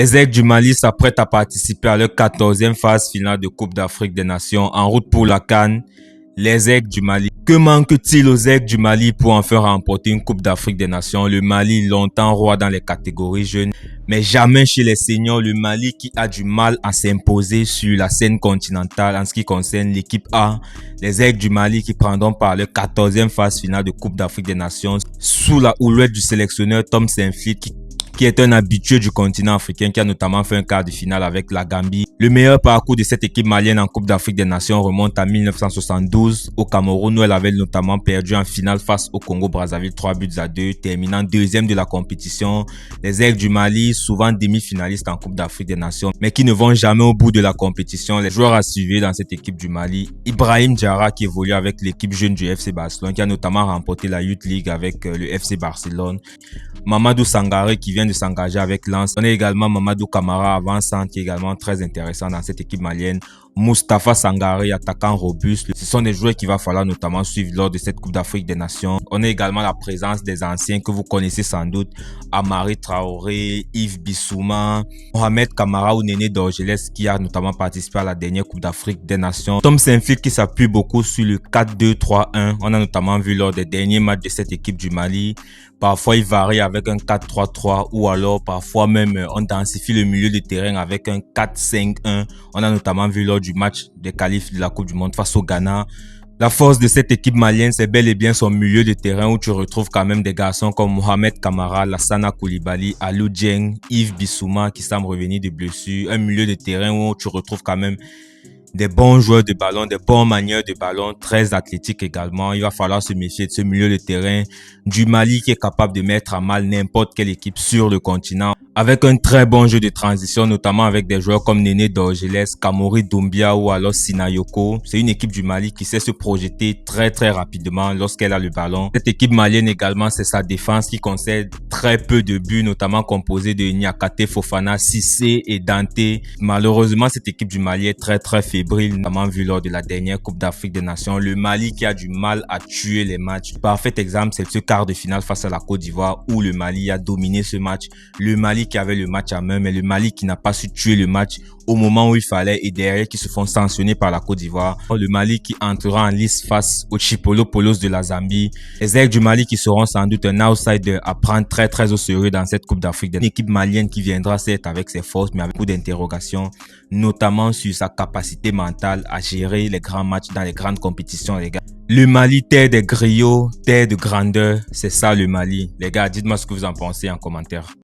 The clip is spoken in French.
Les Aigles du Mali s'apprêtent à participer à leur 14e phase finale de Coupe d'Afrique des Nations en route pour la CAN. Les Aigles du Mali. Que manque-t-il aux Aigles du Mali pour enfin remporter une Coupe d'Afrique des Nations? Le Mali, longtemps roi dans les catégories jeunes, mais jamais chez les seniors. Le Mali qui a du mal à s'imposer sur la scène continentale en ce qui concerne l'équipe A. Les Aigles du Mali qui prendront par leur 14e phase finale de Coupe d'Afrique des Nations sous la houlette du sélectionneur Tom Saintfiet qui est un habitué du continent africain, qui a notamment fait un quart de finale avec la Gambie. Le meilleur parcours de cette équipe malienne en Coupe d'Afrique des Nations remonte à 1972 au Cameroun, où elle avait notamment perdu en finale face au Congo-Brazzaville 3-2, terminant deuxième de la compétition. Les Aigles du Mali, souvent demi-finalistes en Coupe d'Afrique des Nations, mais qui ne vont jamais au bout de la compétition. Les joueurs à suivre dans cette équipe du Mali: Ibrahim Diarra, qui évolue avec l'équipe jeune du FC Barcelone, qui a notamment remporté la Youth League avec le FC Barcelone. Mamadou Sangaré, qui vient de s'engager avec Lens. On a également Mamadou Camara, avant-centre, qui est également très intéressant dans cette équipe malienne. Moustapha Sangaré, attaquant robuste. Ce sont des joueurs qu'il va falloir notamment suivre lors de cette Coupe d'Afrique des Nations. On a également la présence des anciens que vous connaissez sans doute: Amari Traoré, Yves Bissouma, Mohamed Kamara ou Néné Dorgelès, qui a notamment participé à la dernière Coupe d'Afrique des Nations. Tom Saintfiet qui s'appuie beaucoup sur le 4-2-3-1. On a notamment vu lors des derniers matchs de cette équipe du Mali. Parfois, il varie avec un 4-3-3 ou alors parfois même on densifie le milieu de terrain avec un 4-5-1. On a notamment vu lors du match des qualifs de la Coupe du Monde face au Ghana. La force de cette équipe malienne, c'est bel et bien son milieu de terrain, où tu retrouves quand même des garçons comme Mohamed Kamara, Lassana Koulibaly, Alou Dieng, Yves Bissouma qui semble revenir de blessure. Un milieu de terrain où tu retrouves quand même des bons joueurs de ballon, des bons manieurs de ballon, très athlétiques également. Il va falloir se méfier de ce milieu de terrain du Mali qui est capable de mettre à mal n'importe quelle équipe sur le continent, avec un très bon jeu de transition, notamment avec des joueurs comme Néné Dorgelès, Kamori Doumbia ou alors Sinayoko. C'est une équipe du Mali qui sait se projeter très rapidement lorsqu'elle a le ballon. Cette équipe malienne également, c'est sa défense qui concède très peu de buts, notamment composée de Niakate, Fofana, Cissé et Dante. Malheureusement, cette équipe du Mali est très fébrile, notamment vu lors de la dernière Coupe d'Afrique des Nations. Le Mali qui a du mal à tuer les matchs. Parfait exemple, c'est ce quart de finale face à la Côte d'Ivoire où le Mali a dominé ce match. Le Mali qui avait le match à main, mais le Mali qui n'a pas su tuer le match au moment où il fallait, et derrière qui se font sanctionner par la Côte d'Ivoire. Le Mali qui entrera en lice face au Chipolo-Polos de la Zambie. Les Aigles du Mali qui seront sans doute un outsider à prendre très au sérieux dans cette Coupe d'Afrique. Une équipe malienne qui viendra certes avec ses forces, mais avec beaucoup d'interrogations, notamment sur sa capacité mentale à gérer les grands matchs dans les grandes compétitions, les gars. Le Mali, terre des griots, terre de grandeur, c'est ça le Mali. Les gars, dites-moi ce que vous en pensez en commentaire.